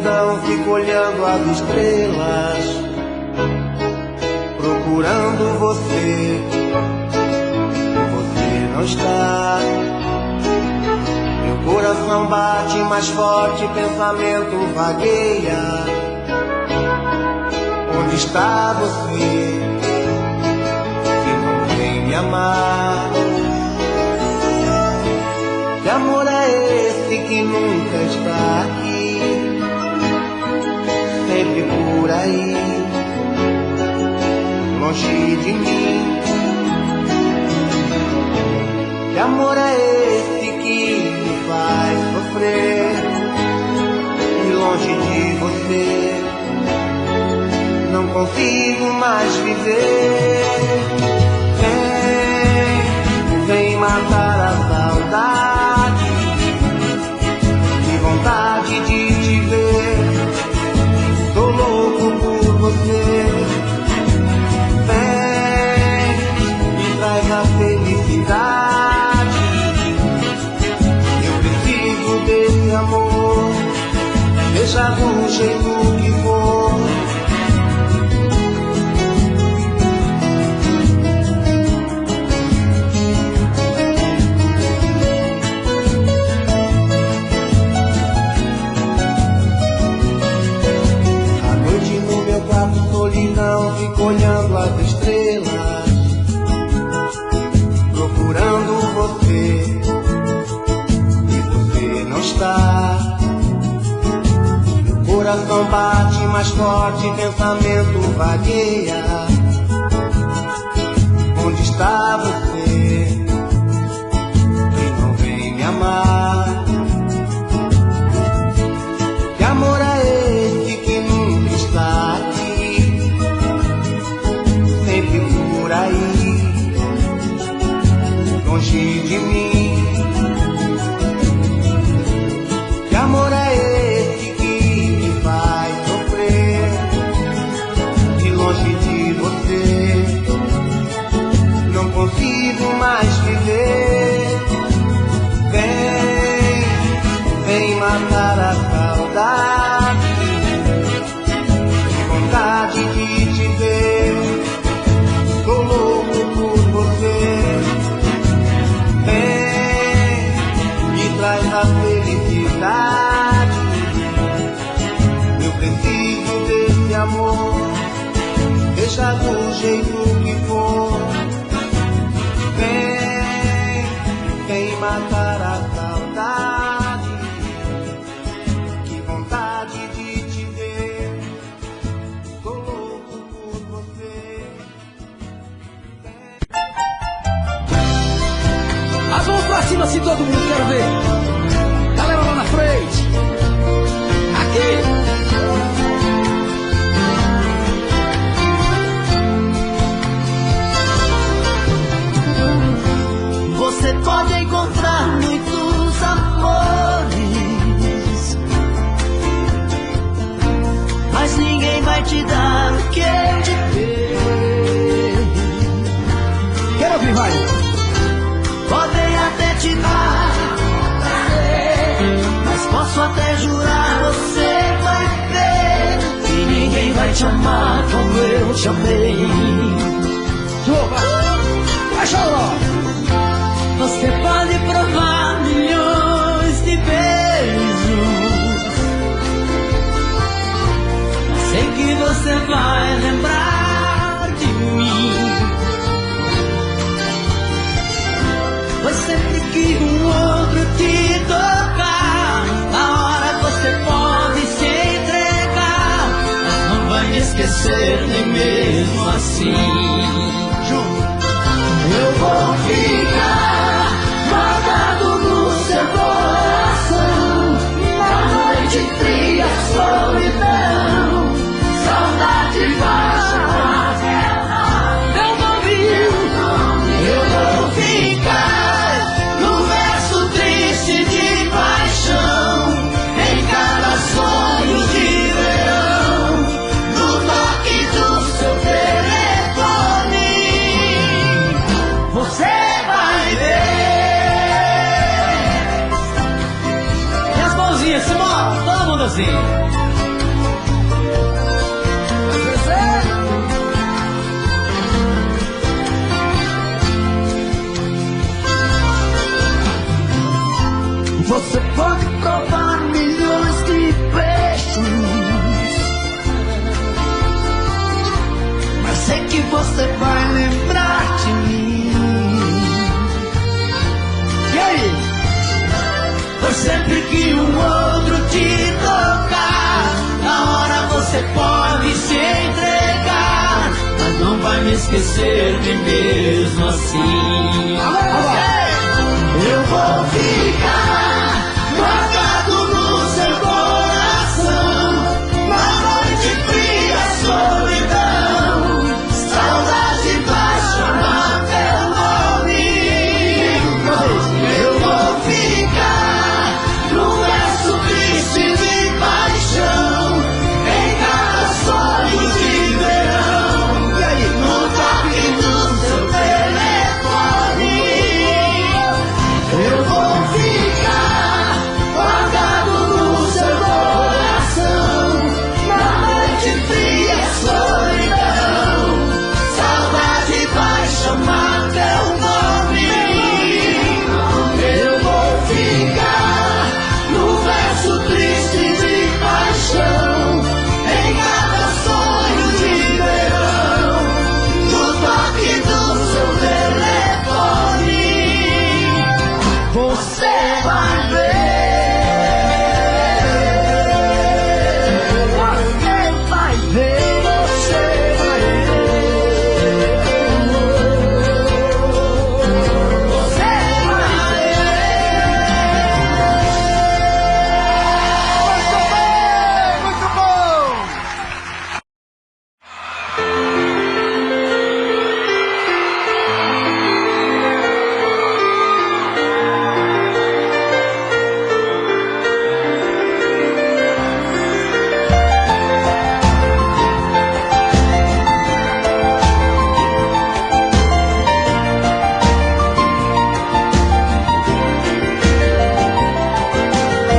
solidão, fico olhando as estrelas, procurando você. Você não está. Meu coração bate mais forte, pensamento vagueia. Onde está você, que não vem me amar? Que amor é esse que nunca está aqui, sempre por aí, longe de mim? Que amor é esse que me faz sofrer, e longe de você não consigo mais viver? Vem matar a saudade, que vontade de te ver, tô louco por você. Vem, me traz a felicidade, eu preciso desse amor, deixa do jeito que for. Solidão, fico olhando as estrelas, procurando você, e você não está. Meu coração bate mais forte, pensamento vagueia. Onde está você, que não vem me amar? Que amor é esse que nunca está aqui, sempre por aí, longe de mim? Que amor é esse que me faz sofrer, e longe de você não consigo mais viver? Vem, vem matar a saudade, que vontade de te ver, tô louco por você. Vem, me traz a felicidade, eu preciso desse amor, deixa do jeito que for. Vem, vem matar a saudade, que vontade de te ver, tô louco por você. As mãos pra cima assim todo mundo, quero ver. Galera lá na frente. Aqui. Você pode encontrar muitos amores, mas ninguém vai te dar o que eu te dei. Quero ouvir, vai. Podem até te dar prazer, mas posso até jurar, você vai ver que ninguém vai te amar como eu te amei. Vai, Xaló. Você pode provar milhões de beijos, sei que você vai lembrar de mim, pois sempre que um outro te tocar, na hora você pode se entregar, mas não vai esquecer nem mesmo assim. Eu vou ficar guardado no seu coração, na noite fria, solidão, saudade baixa, meu nome, eu vou ficar no verso triste de paixão, em cada sonho de verão, no toque do seu telefone. Você vai ver. E as mãozinhas, Simão, todo mundo assim. sei que você vai lembrar de mim. E aí? Pois sempre que um outro te tocar, na hora você pode se entregar, mas não vai me esquecer de mesmo assim. Eu vou ficar guardado no seu coração, na noite fria, solidão, saudade vai chamar teu nome. Eu vou ficar no verso triste de paixão, em cada sonho de verão, no toque do seu telefone. Eu vou ficar guardado no seu coração, na noite fria, solidão, saudade vai chamar teu nome. Eu vou ficar no verso triste de paixão, em cada sonho de verão, no toque do seu telefone. Você vai ver. Você vai ver. Você vai ver. Você vai ver. Muito bom!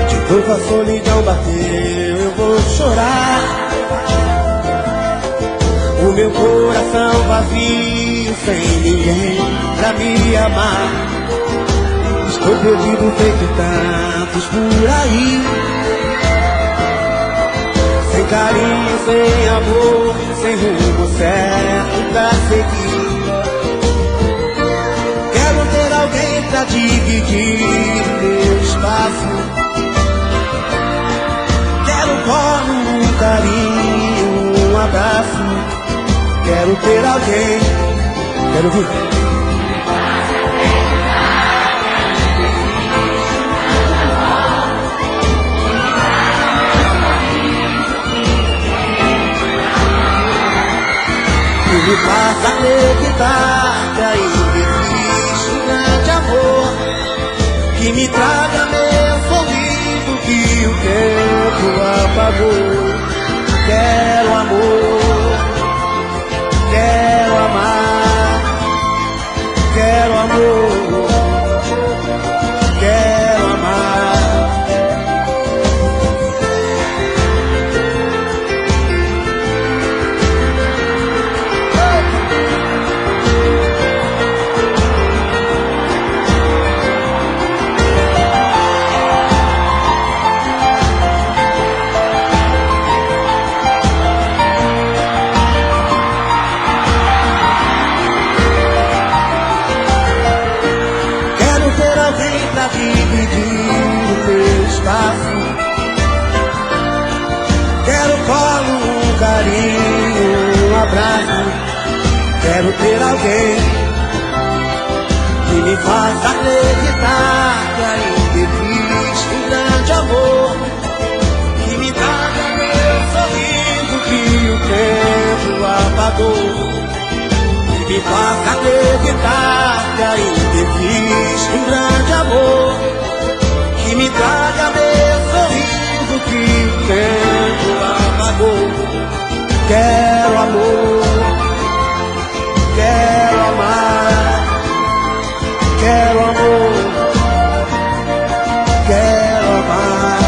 De novo a solidão bateu, eu vou chorar. O meu coração vazio, sem ninguém pra me amar. Estou perdido feito tantos por aí, sem carinho, sem amor, sem rumo certo pra seguir. Quero ter alguém pra dividir o meu espaço. Quero um colo, um carinho, um abraço. Quero ter alguém. Quero ouvir. Que me faça acreditar que ainda existe um grande amor, que me traga meu sorriso que o tempo apagou. Quero amor, quero amar, quero amor, quero amar. Pra dividir o meu espaço. Quero colo, um carinho, um abraço. Quero ter alguém que me faça acreditar que ainda existe um grande amor, que me traga meu sorriso que o tempo apagou, que me faça acreditar que ainda existe um grande amor, que me traga meu sorriso que o tempo apagou. Quero amor, quero amar, quero amor, quero amar.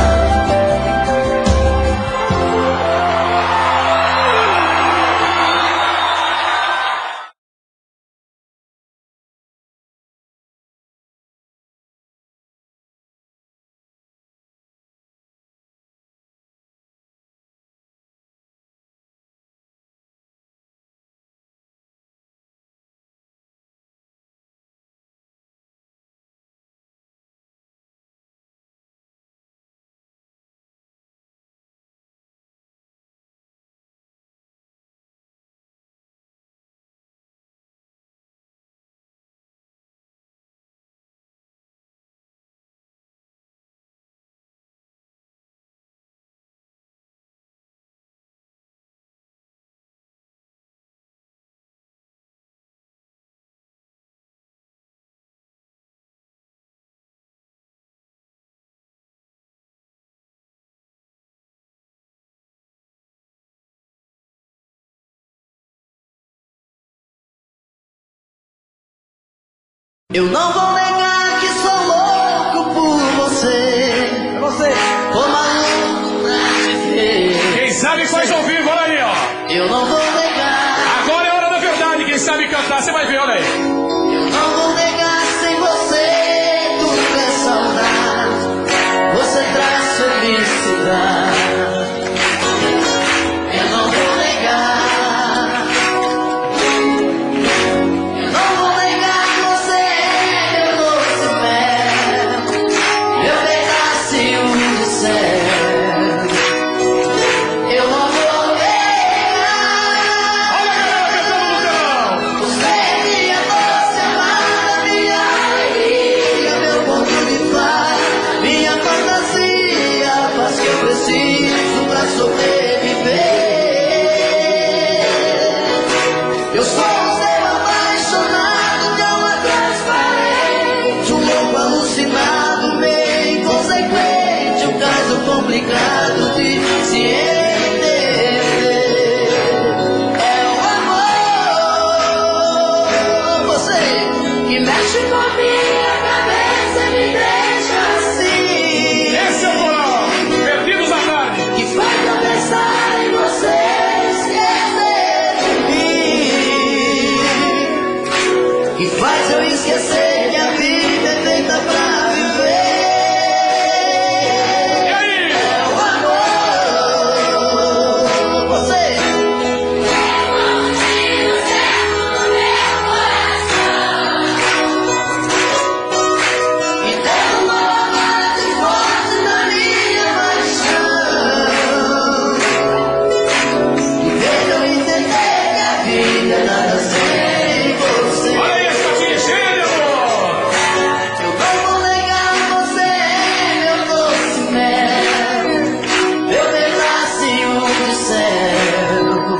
Eu não vou negar que sou louco por você. É você. Tô maluco pra te ver. Quem sabe faz ao vivo, olha aí, ó. Eu não vou negar. Agora é a hora da verdade, quem sabe cantar, você vai ver, olha aí. Eu não vou negar, sem você tudo é saudade. Você traz felicidade. Eu não vou negar. Eu não vou negar que você é meu doce mel, meu pedacinho de céu. Eu não vou negar. Olha a galera cantando no telão. Você é minha doce amada, minha alegria, meu ponto de paz, minha fantasia, faz que eu preciso pra sobreviver. Eu sou um ser apaixonado de alma transparente, um louco alucinado, meio inconsequente, um caso complicado de se entender. É o amor, você que mexe com a minha cabeça e me deixa assim, Esse é o Coral, Perdidos à Tarde. que faz eu pensar em você, esquecer de mim, que faz eu esquecer que a vida é feita pra viver. E aí? É o amor, você. E tem uma base forte na minha paixão, e fez eu entender que a vida é nada sem você. Olha aí, essa tia cheia, amor. Eu não vou negar, você é meu doce mel, meu pedacinho de céu.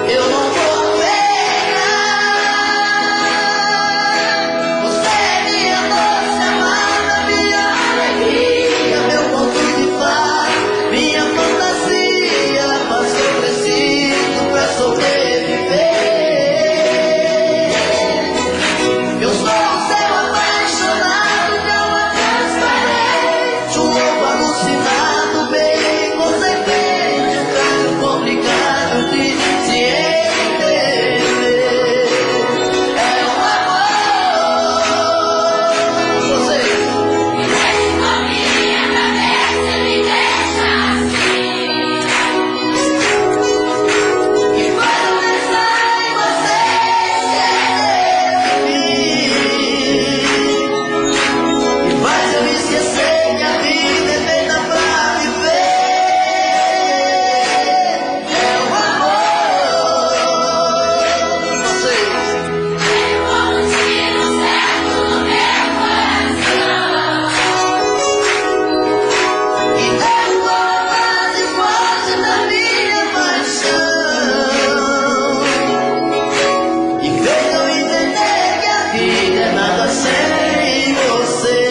Eu não vou negar. Você é minha doce amada, minha alegria, meu ponto de paz, minha fantasia, faz que eu preciso pra sobreviver. Eu sou um ser apaixonado de alma transparente, um louco alucinado, bem inconsequente, um caso complicado de se entender. É o amor, você que mexe com a minha cabeça e me deixa assim, que faz eu pensar em você, esquecer de mim, que faz eu esquecer que a vida é feita pra viver. É o amor, você. E tem uma base forte na minha paixão, e fez eu entender que a vida é nada sem você.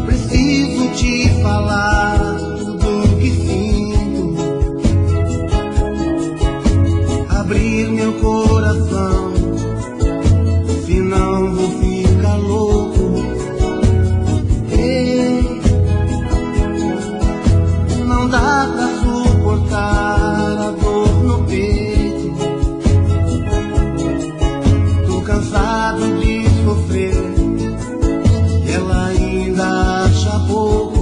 Preciso te falar tudo que sinto, abrir meu coração, senão vou ficar louco. Ei, não dá pra suportar a dor no peito, tô cansado de sofrer, ela ainda acha pouco.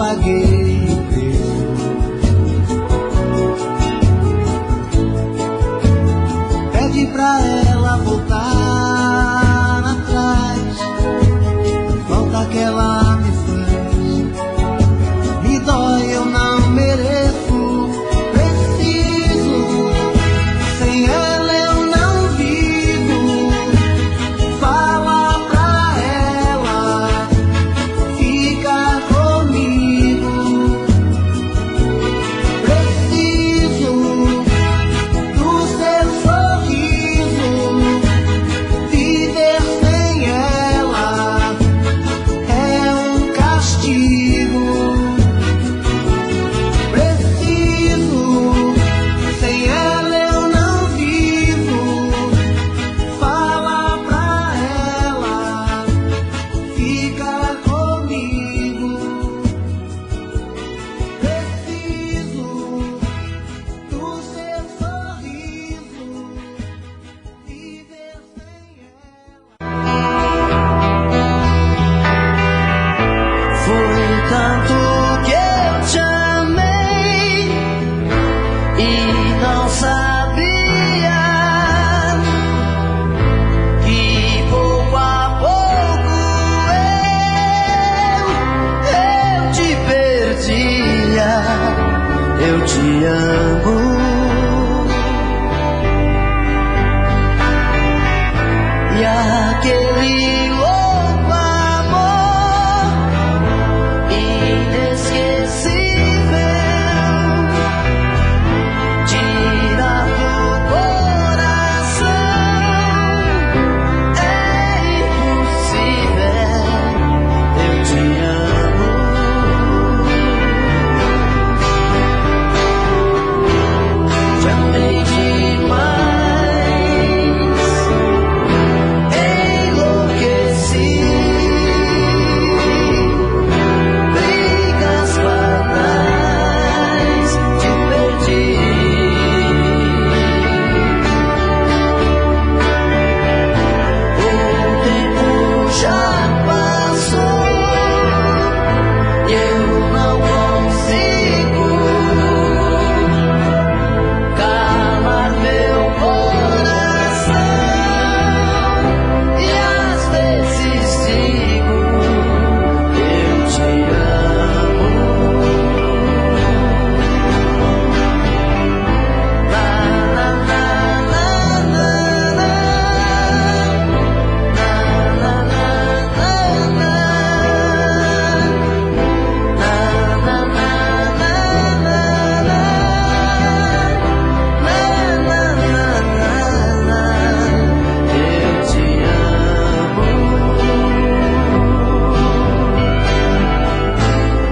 paguei o preço. Pede pra ela voltar atrás, falta que ela me faz, me dói, eu não mereço, preciso, sem ela eu não vivo. Fala pra ela, fica comigo, preciso do seu sorriso, viver sem ela é um castigo. Preciso, sem ela eu não vivo. Fala pra ela, fica comigo. Preciso do seu sorriso, viver sem ela. Foi tanto que eu te amei e não sabia que pouco a pouco eu te perdia. Eu te amo. E aquele louco amor inesquecível tira do coração, é impossível. Eu te amo. Te amei demais, enlouqueci. Brigas banais, te perdi. O tempo já passou e eu não consigo calar meu coração. E às vezes digo, eu te amo. Na na na na na na, na na na na na, eu te amo.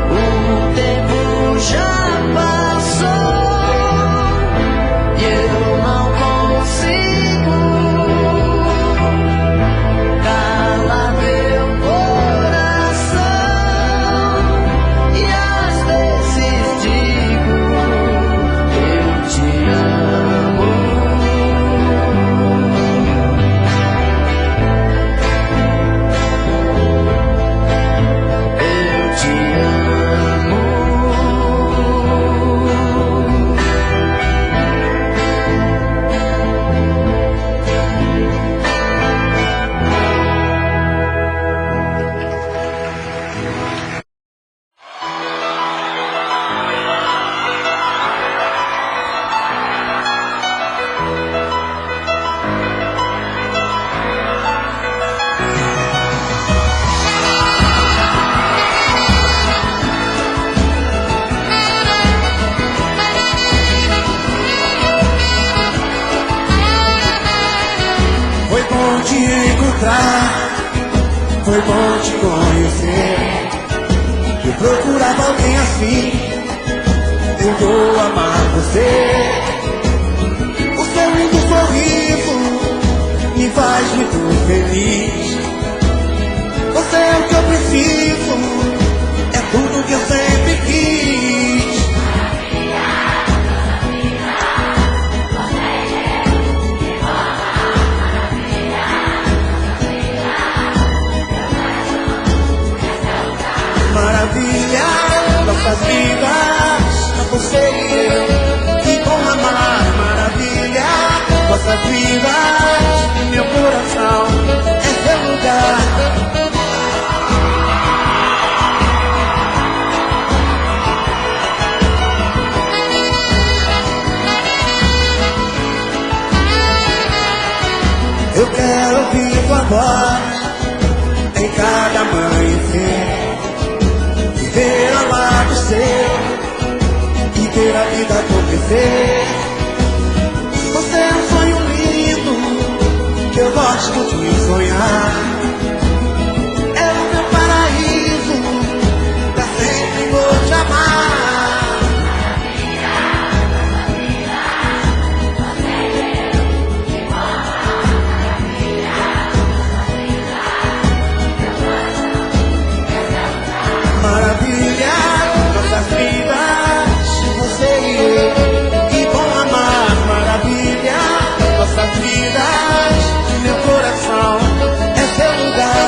O tempo já passou e eu não consigo calar meu coração. E às vezes digo, eu te amo. Eu te amo. Foi bom te encontrar, foi bom te conhecer. Eu procurava alguém assim, eu vou amar você. O seu lindo sorriso me faz muito feliz. Você é o que eu preciso, é tudo que eu sempre quis. Maravilha, nossas vidas, meu coração é seu lugar. Eu quero ouvir tua voz em cada amanhecer, viver ao lado seu e ver a vida acontecer. Você é um sonho lindo que eu gosto de sonhar. É o meu paraíso, pra sempre vou te amar. Maravilha, nossas vidas, você e eu, que bom amar. Maravilha, nossas vidas, meu coração é seu lugar.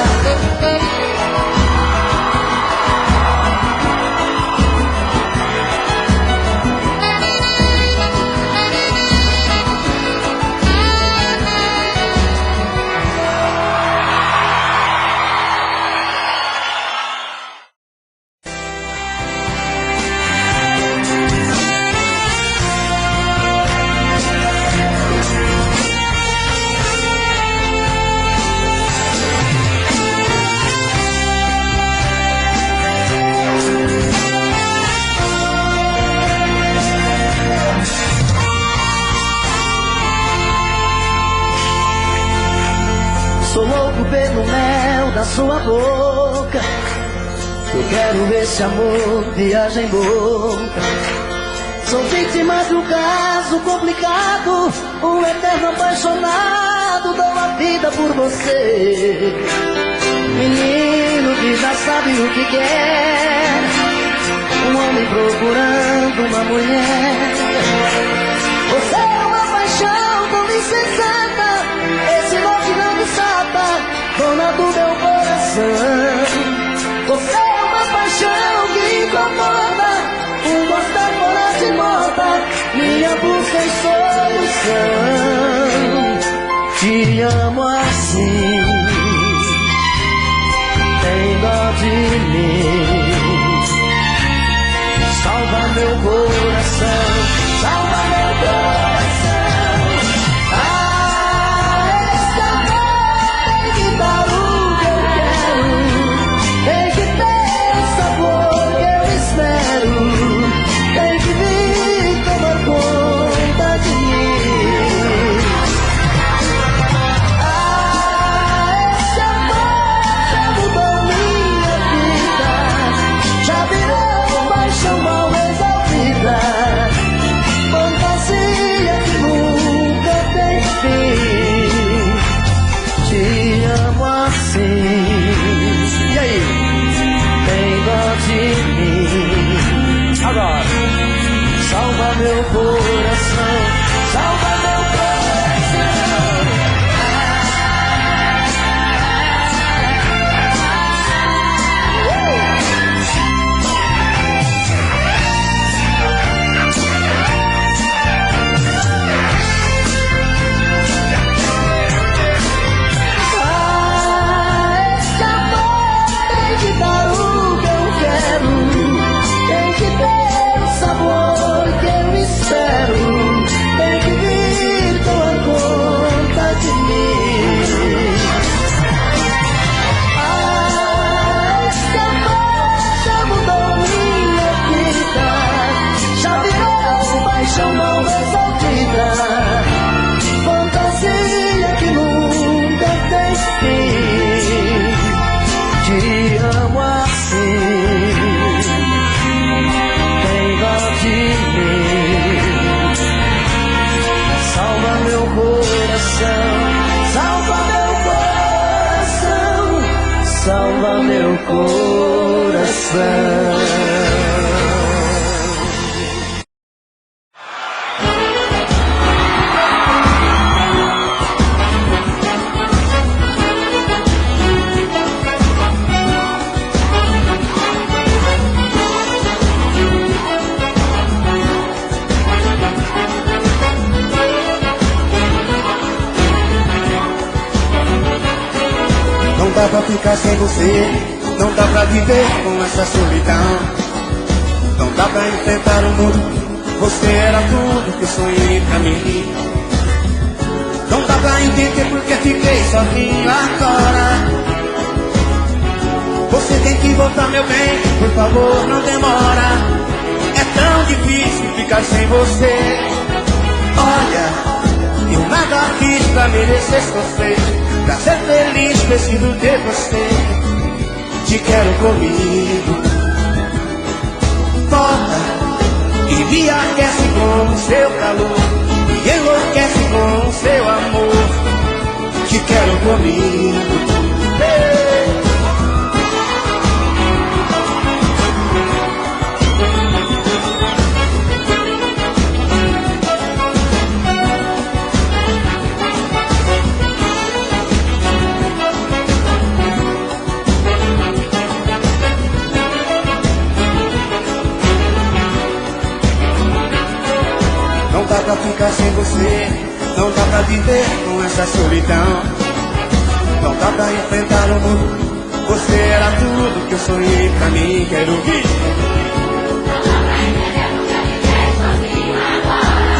Sou louco pelo mel da sua boca. Eu quero esse amor, viagem louca. Sou vítima de um caso complicado, um eterno apaixonado. Dou a vida por você, menino que já sabe o que quer. Um homem procurando uma mulher. Você é uma paixão tão insensata, esse amor que não me desata, dona do meu coração. Você é uma paixão que incomoda, um gostar fora de moda, minha busca e solução. Te amo assim, tem dó de mim. Salva meu coração, salva meu coração. Ah, esse amor tem que dar o que eu quero, tem que ter o sabor que eu espero, tem que vir tomar conta de mim. Ah, esse amor já mudou minha vida, já virou paixão mal resolvida, fantasia que nunca tem fim. Te amo assim, e aí? Tem dó de mim. Agora, salva meu coração, salva meu coração. Ah, esse amor tem que dar o que eu quero, tem que ter o sabor que eu espero, tem que vir tomar conta de mim. Ah, esse amor já mudou minha vida, já virou paixão mal resolvida, fantasia que nunca tem fim. Te amo assim, tem dó de mim. Salva meu coração, salva meu coração, salva meu coração. dá pra ficar sem você, não dá pra viver com essa solidão. Não dá pra enfrentar o mundo, você era tudo que eu sonhei pra mim. Não dá pra entender porque fiquei sozinho agora. Você tem que voltar, meu bem, por favor, não demora. É tão difícil ficar sem você. Olha, eu nada fiz pra merecer você, pra ser feliz preciso ter você. Te quero comigo. Volta e me aquece com o seu calor, me enlouquece com o seu amor. Te quero comigo. Não dá pra ficar sem você, não dá pra viver com essa solidão. Não dá pra enfrentar o mundo, você era tudo que eu sonhei pra mim. Quero ouvir. Não dá pra entender porque eu viver sozinho agora.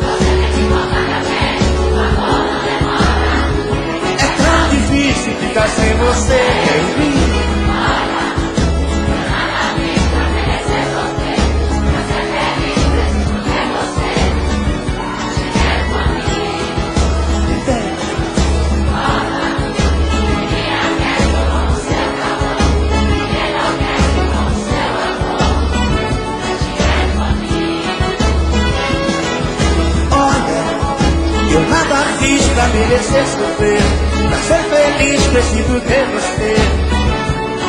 Você tem que voltar, meu bem, por favor, não demora. É tão difícil ficar sem você. Quero ouvir. Eu nada fiz pra merecer sofrer, pra ser feliz preciso ter você.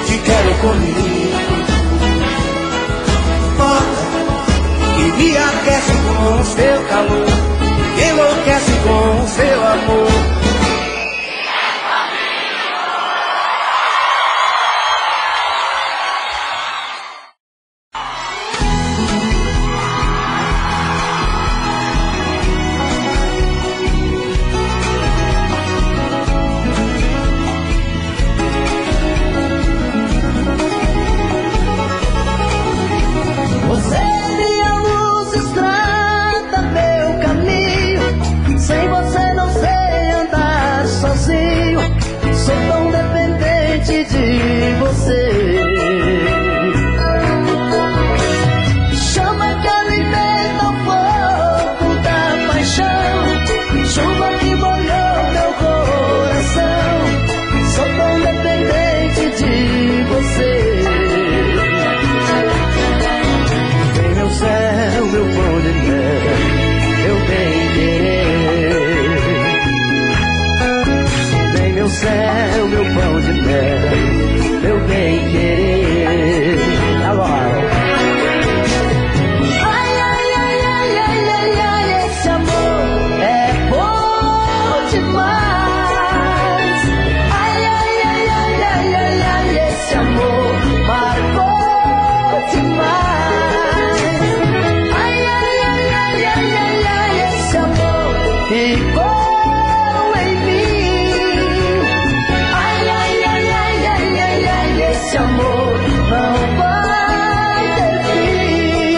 Te quero comigo. Volta e me aquece com o seu calor, me enlouquece com o seu amor. Céu, meu pão de mel, meu bem querer. Agora. Ai, ai, ai, ai, ai, ai, ai, esse amor é bom demais. Ai, ai, ai, ai, ai, ai, ai, esse amor marcou demais. Ai, ai, ai, ai, ai, ai, ai, esse amor ficou. Esse amor não vai ter fim.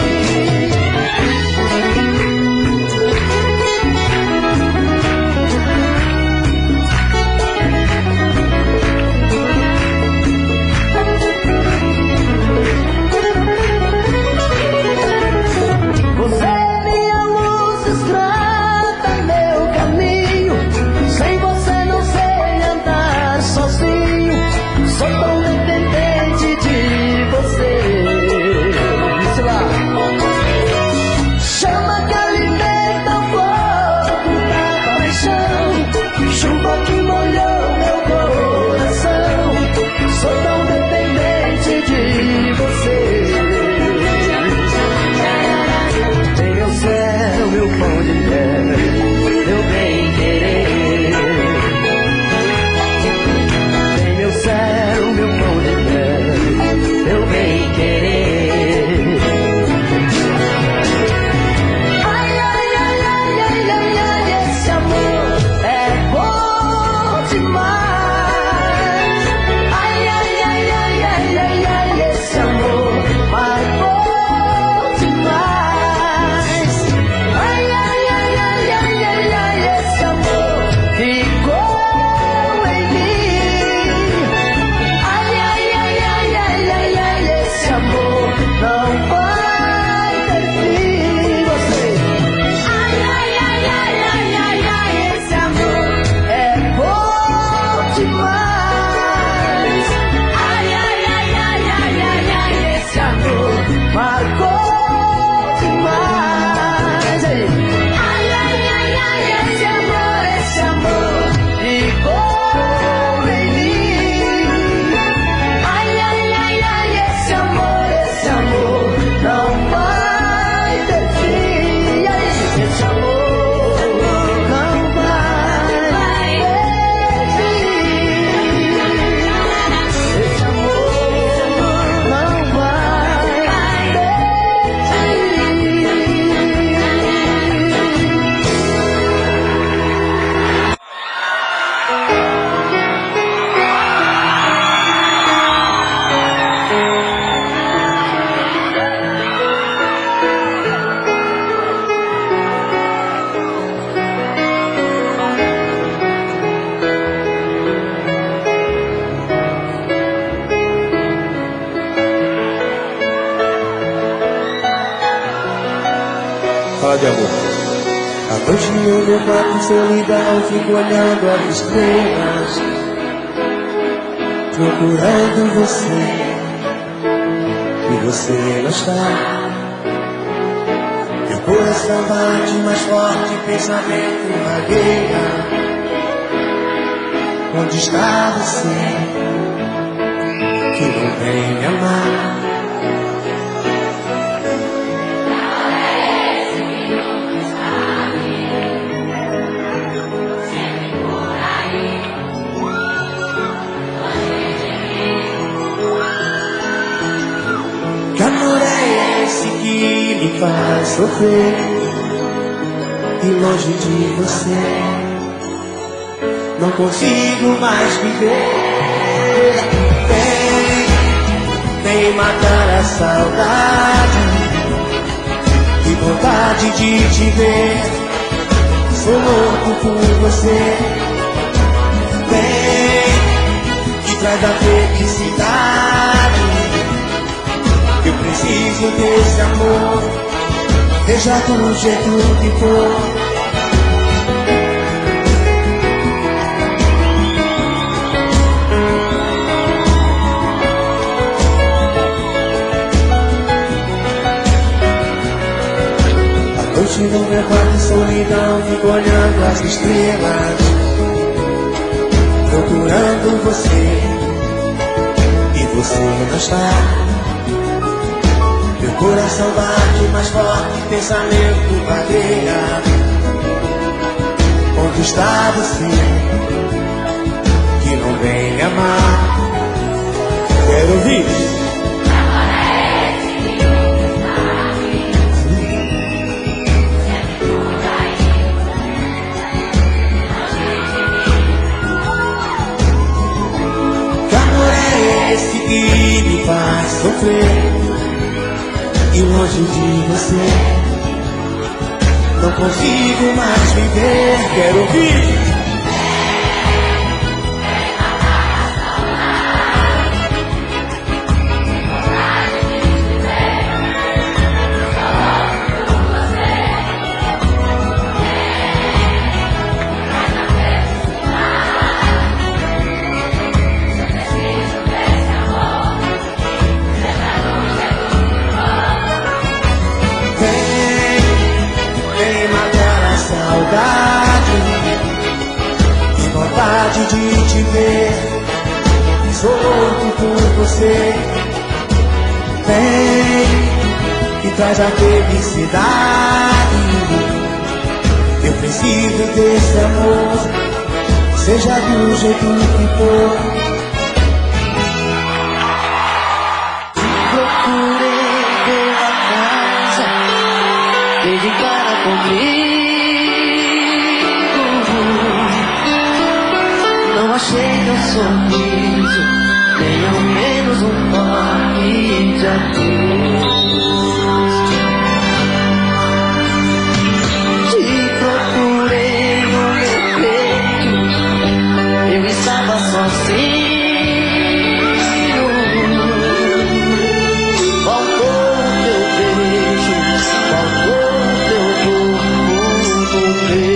de amor. À noite no meu quarto, solidão, fico olhando as estrelas, procurando você, e você não está. Meu coração bate mais forte, pensamento vagueia. Onde está você, que não vem me amar? Que amor é esse que me faz sofrer, e longe de você não consigo mais viver. Vem matar a saudade, que vontade de te ver. Sou louco por você. Vem, que traz a felicidade. Eu preciso desse amor, seja do jeito que for. Noite no meu quarto, solidão, fico olhando as estrelas, procurando você, e você não está. Meu coração bate mais forte, pensamento vagueia. Onde está você, que não vem me amar? Quero ouvir. Esse que me faz sofrer, e longe de você não consigo mais viver. Quero ouvir. Que vontade de te ver. Sou louco por você. Vem, que traz a felicidade. Eu preciso desse amor, seja do jeito que for. Procurei pela casa, desde para comigo. Não achei teu sorriso, nem ao menos um toque de adeus. Te procurei no meu peito, eu estava sozinho. Faltou teu beijo, faltou teu corpo no meu.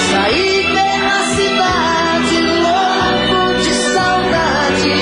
Saí pela cidade louco de saudade.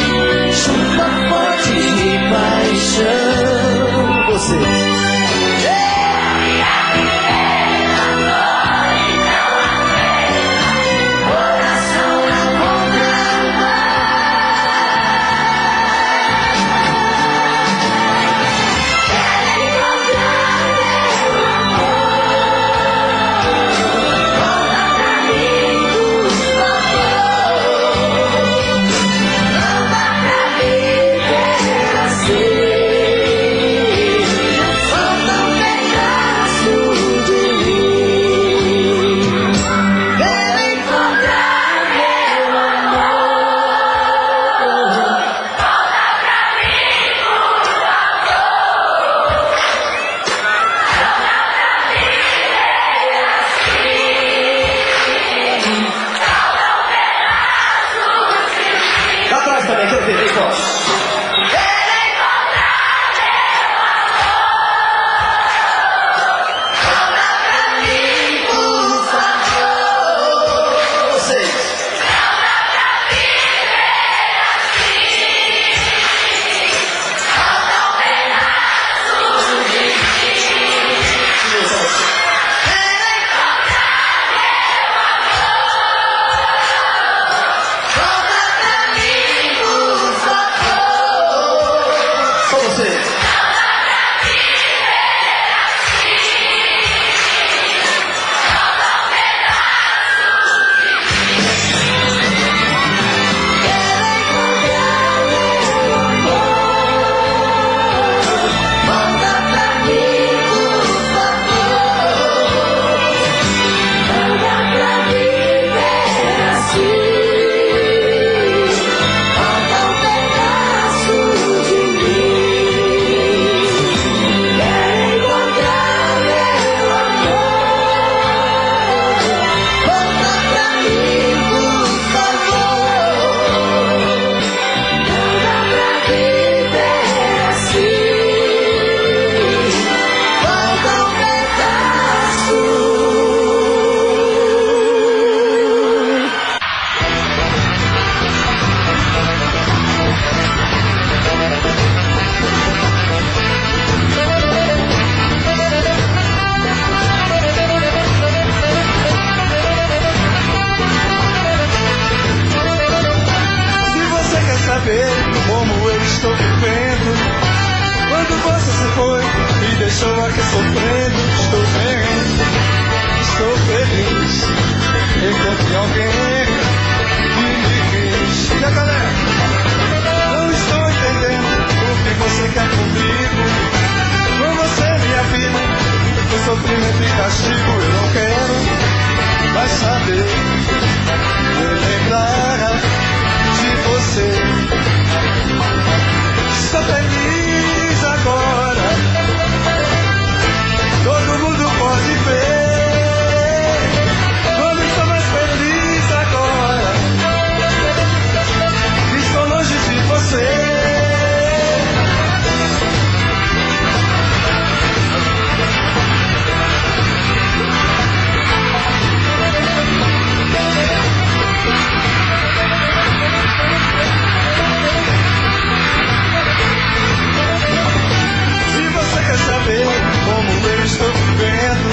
castigo eu não quero mais saber. Lembrar de você. Estou feliz agora, todo mundo pode ver. Como estou mais feliz agora, que estou longe de você. Saber como eu estou vivendo.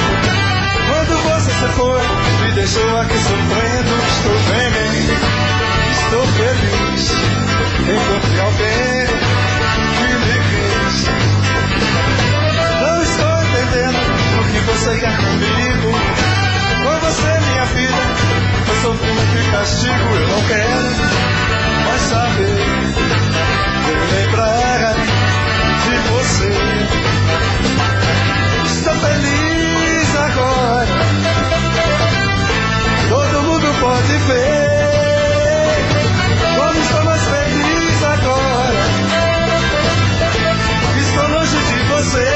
Quando você se foi, me deixou aqui sofrendo. Estou bem, estou feliz. Encontrei alguém que me quis. Não estou entendendo o que você quer comigo. Com você, minha vida, eu sofri muito castigo. Eu não quero mais saber, nem lembrar de você. Estou feliz agora, todo mundo pode ver. Como estou mais feliz agora, estou longe de você.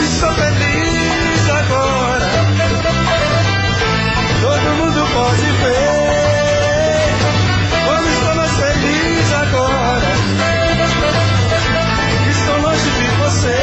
Estou feliz agora, todo mundo pode ver. Como estou mais feliz agora, estou longe de você.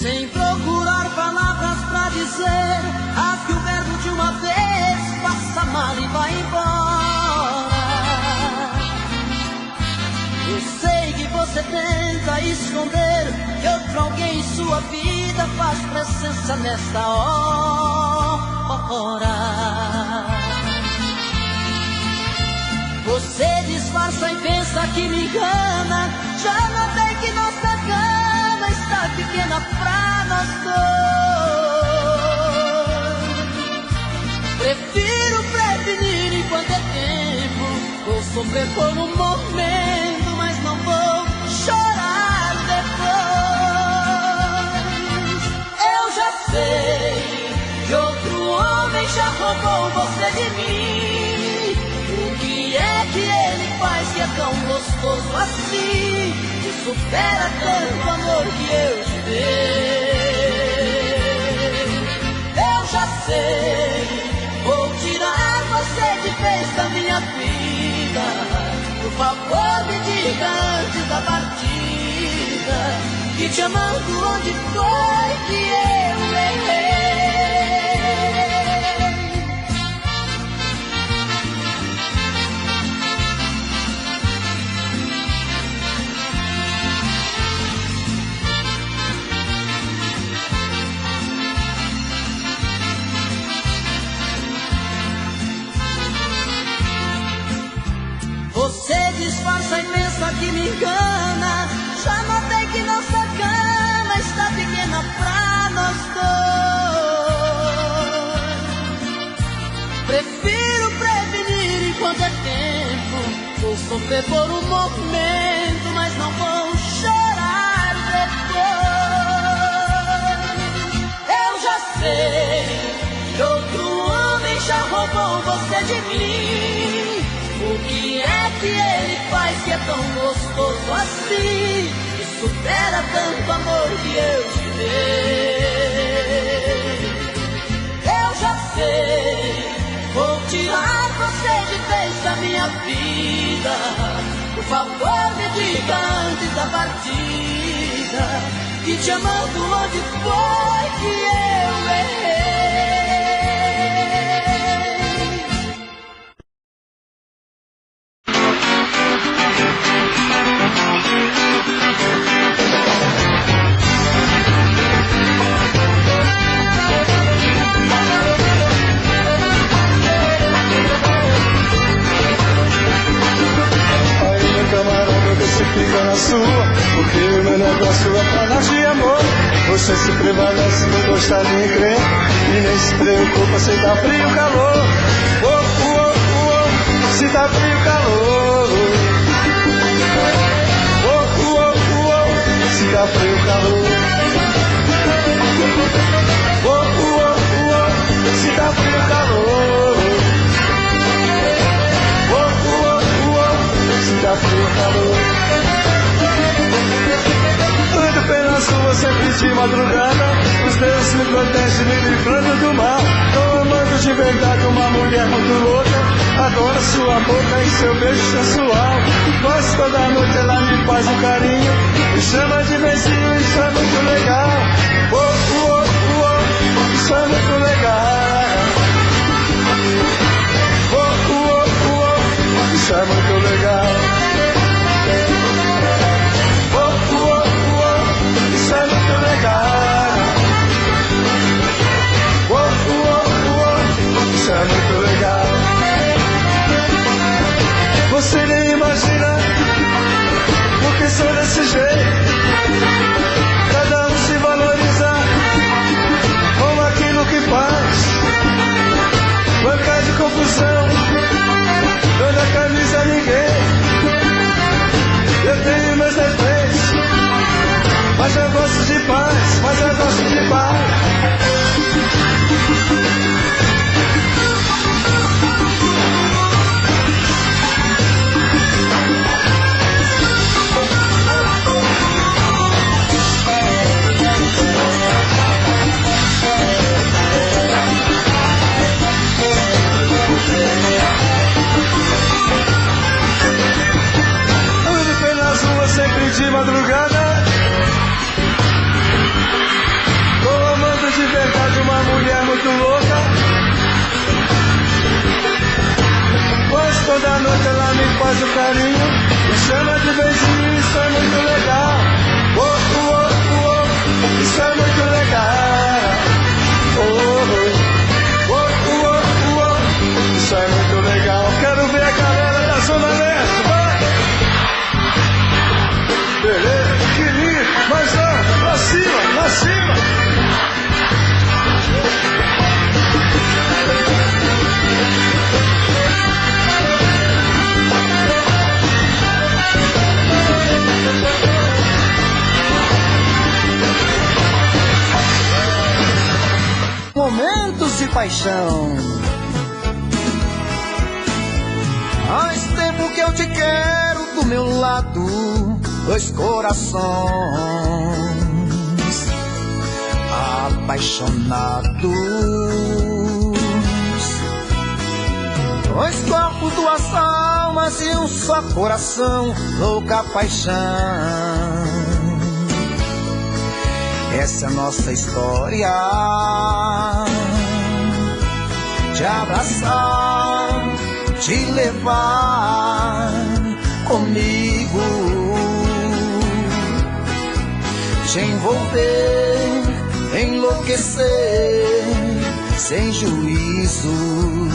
Sem procurar palavras pra dizer, rasgue o verbo de uma vez, passa mal e vai embora. Eu sei que você tenta esconder que outro alguém em sua vida faz presença nesta hora. Você disfarça e pensa que me engana. Já notei que nossa cama está pequena pra nós dois. Prefiro prevenir enquanto é tempo. Vou sofrer por um momento, mas não vou chorar depois. Eu já sei que outro homem já roubou você de mim. O que é que ele faz que é tão gostoso assim, que supera tanto amor que eu te dei? Eu já sei, vou tirar você de vez da minha vida. Por favor, me diga antes da partida, que te amando onde foi que eu errei. Você disfarça e pensa que me engana. Já notei que nossa cama está pequena pra nós dois. Prefiro prevenir enquanto é tempo. Vou sofrer por um momento, mas não vou chorar depois. Eu já sei que outro homem já roubou você de mim. O que é que ele faz que é tão gostoso assim, que supera tanto amor que eu te dei? Eu já sei, vou tirar você de vez da minha vida. Por favor, me diga antes da partida, que te amando onde foi que eu errei. na sua, porque o meu negócio é falar de amor. Você se prevalece no gostar de crer e nem se preocupa se dá frio, calor. Oh, oh, oh, oh, se dá frio, calor. Oh, oh, oh, oh, se dá frio, calor. Oh, oh, oh, oh, se dá frio, calor. Oh, oh, oh, oh, se dá frio, calor. Ando pelas ruas sempre de madrugada, os deus me protegem me livrando do mal. Tô amando de verdade uma mulher muito louca, adoro sua boca e seu beijo sensual. Gosto da noite, ela me faz um carinho, me chama de vizinho, isso é muito legal. Oh, oh, oh, oh, isso é muito legal. Oh, oh, oh, oh, isso é muito legal. Isso é muito legal. Oh, oh, oh, isso é muito legal. Você nem imagina porque sou desse jeito. Cada um se valoriza com aquilo que faz. Banca de confusão, dando a camisa a ninguém. Eu tenho meus defeitos, mas eu gosto de paz, mas eu gosto de paz. Ando pelas ruas sempre de madrugada, de verdade uma mulher muito louca. Pois toda noite ela me faz um carinho, me chama de beijinho, isso é muito legal. Oh, oh, oh, oh, isso é muito legal. Oh, oh, oh, oh, oh, isso é muito legal. Quero ver a galera da Zona Leste, vai! Beleza, que lindo, mas ó, pra cima, pra cima. Momentos de paixão. Faz tempo que eu te quero do meu lado, dois corações apaixonados, dois corpos, duas almas e um só coração, louca paixão. Essa é a nossa história, te abraçar, te levar comigo, te envolver, enlouquecer, sem juízo.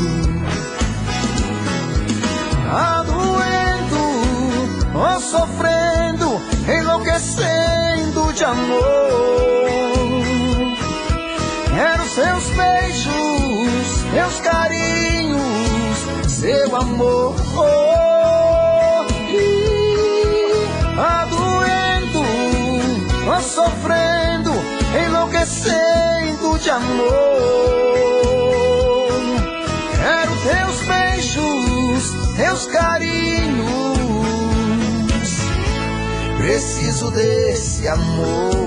Tá doendo, ou sofrendo, enlouquecendo de amor. Quero seus beijos, meus carinhos, seu amor. Tá doendo, ou sofrendo, enlouquecendo de amor. Quero teus beijos, teus carinhos, preciso desse amor.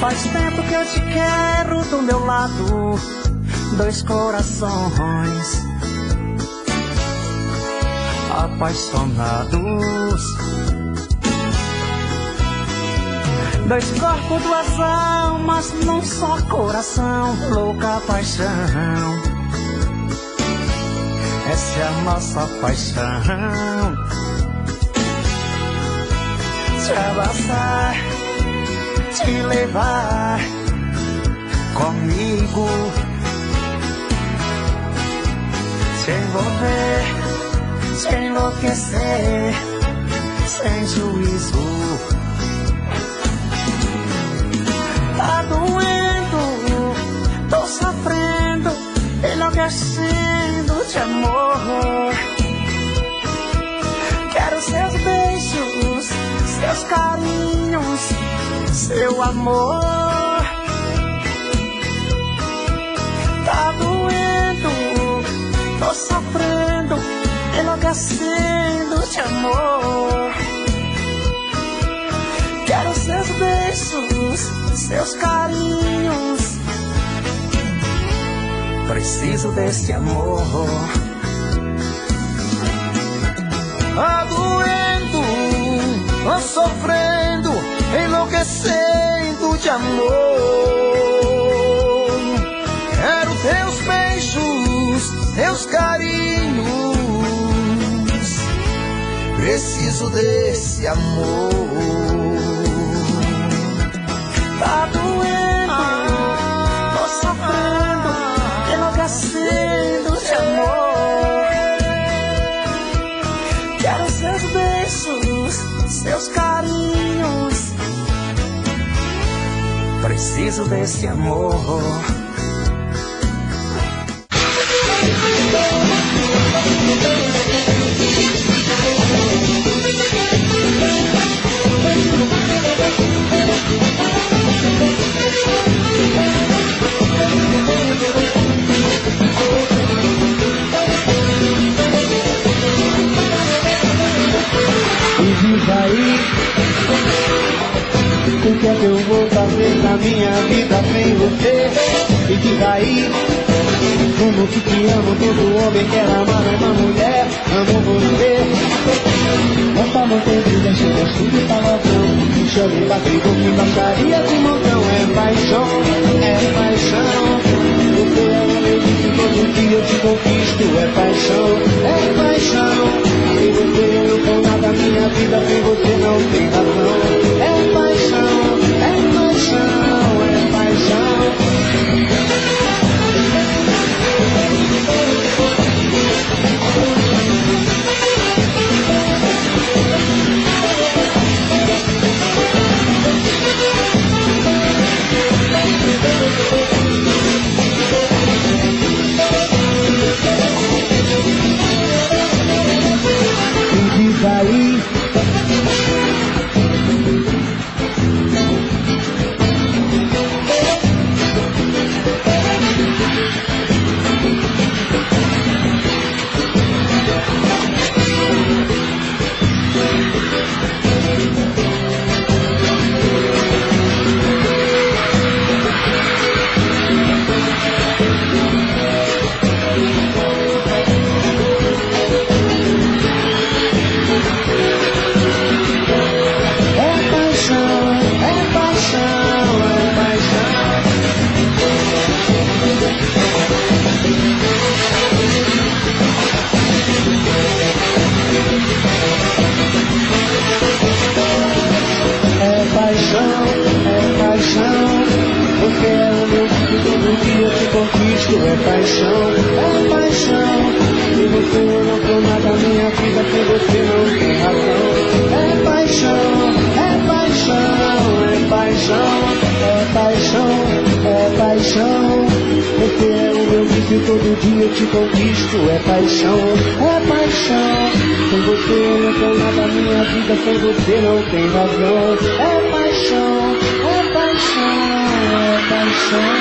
Faz tempo que eu te quero do meu lado, dois corações apaixonados, dois corpos, duas almas num só coração, louca paixão. essa é a nossa paixão. Te abraçar, te levar comigo, te envolver, te enlouquecer, sem juízo. Tá doendo, tô sofrendo, enlouquecendo de amor. Quero seus beijos, seus carinhos, seu amor. Tá doendo, tô sofrendo, enlouquecendo de amor. Quero seus beijos, seus carinhos. Preciso desse amor. Tá doendo, tô sofrendo, enlouquecendo de amor. Quero teus beijos, teus carinhos. Preciso desse amor. Tá doendo, tô sofrendo, enlouquecendo de amor. Quero seus beijos, seus carinhos. Preciso desse amor. E diz aí, o que é que eu vou fazer na minha vida sem você? E diz aí, como que te amo, todo homem quer amar uma mulher, amo você. Essa manteiga deixa eu subir de palavrão, me chame pra trigo, que baixaria de montão. É paixão, é paixão. Você é o meu vício, todo dia eu te conquisto. É paixão, é paixão. E você não tem nada, minha vida sem você não tem razão. É paixão, é paixão, é paixão. Diz aí, você é o meu vício, todo dia eu te conquisto. É paixão, é paixão. Se você não for nada, minha vida sem você não tem razão. É paixão, é paixão, é paixão, é paixão, é paixão. Você é o meu vício, todo dia eu te conquisto. É paixão, é paixão. Sem você não tem nada, minha vida sem você não tem razão. É paixão, é paixão, é paixão.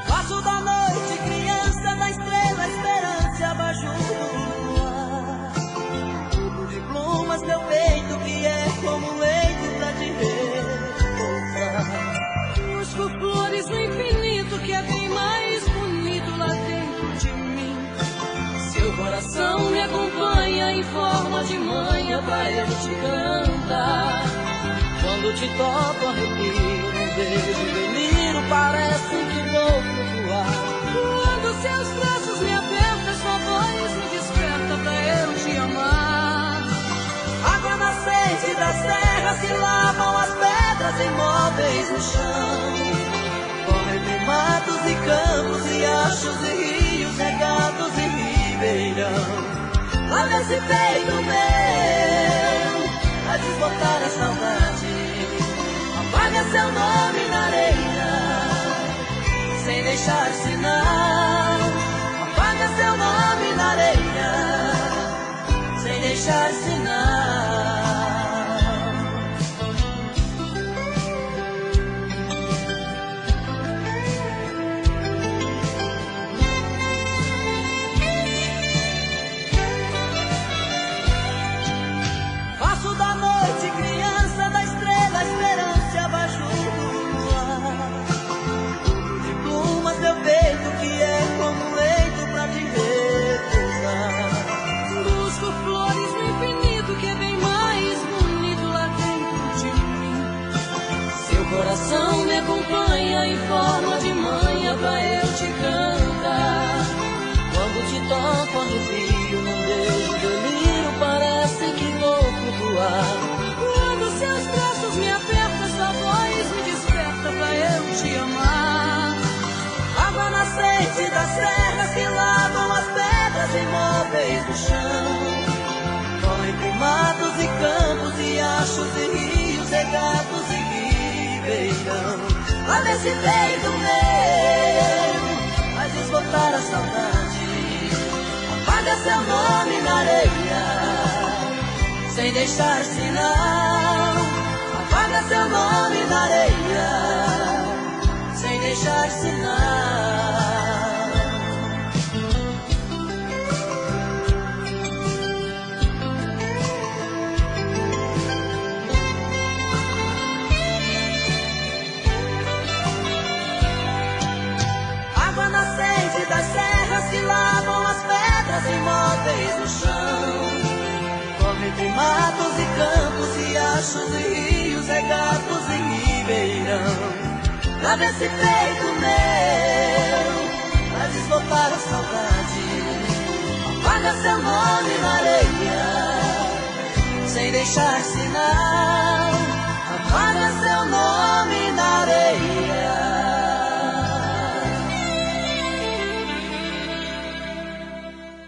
Faço da noite criança, da estrela esperança abaixo do luar. De plumas meu peito que é como um leito pra te repousar. Busco flores no infinito que é bem mais bonito lá dentro. maia pra eu te cantar. Quando te toco arrepio, um beijo deliro, parece que vou flutuar. Quando seus braços me apertam, sua voz me desperta pra eu te amar. Água nascente das terras que lavam as pedras imóveis no chão. Corre entre matos e campos, riachos e rios, regatos e ribeirão. Lá nesse peito meu, a desbotar a saudade, apaga seu nome na areia, sem deixar sinal. Apaga seu nome na areia, sem deixar sinal. Faço da noite criança, da estrela esperança abaixo do luar. De plumas meu peito que é como leito pra te repousar. Busco flores no infinito que é bem mais bonito lá dentro de mim. Seu coração me acompanha em forma de manha pra eu te cantar. Quando te toco arrepio, num beijo delírio, parece que vou flutuar. Quando seus braços me apertam, sua voz me desperta pra eu te amar. Água nascente das terras que lavam as pedras imóveis do chão. Corre entre matos e campos, riachos e rios, regatos e ribeirão. Lá nesse peito meu, faz esgotar a saudade. Apaga seu nome na areia, sem deixar sinal. Apaga seu nome na areia, sem deixar sinal. Água nascente das serras que lavam as pedras imóveis no chão. Corre entre matos e campos, riachos e rios, regatos e ribeirão. Lá nesse peito meu, faz esgotar a saudade. Apaga seu nome na areia, sem deixar sinal.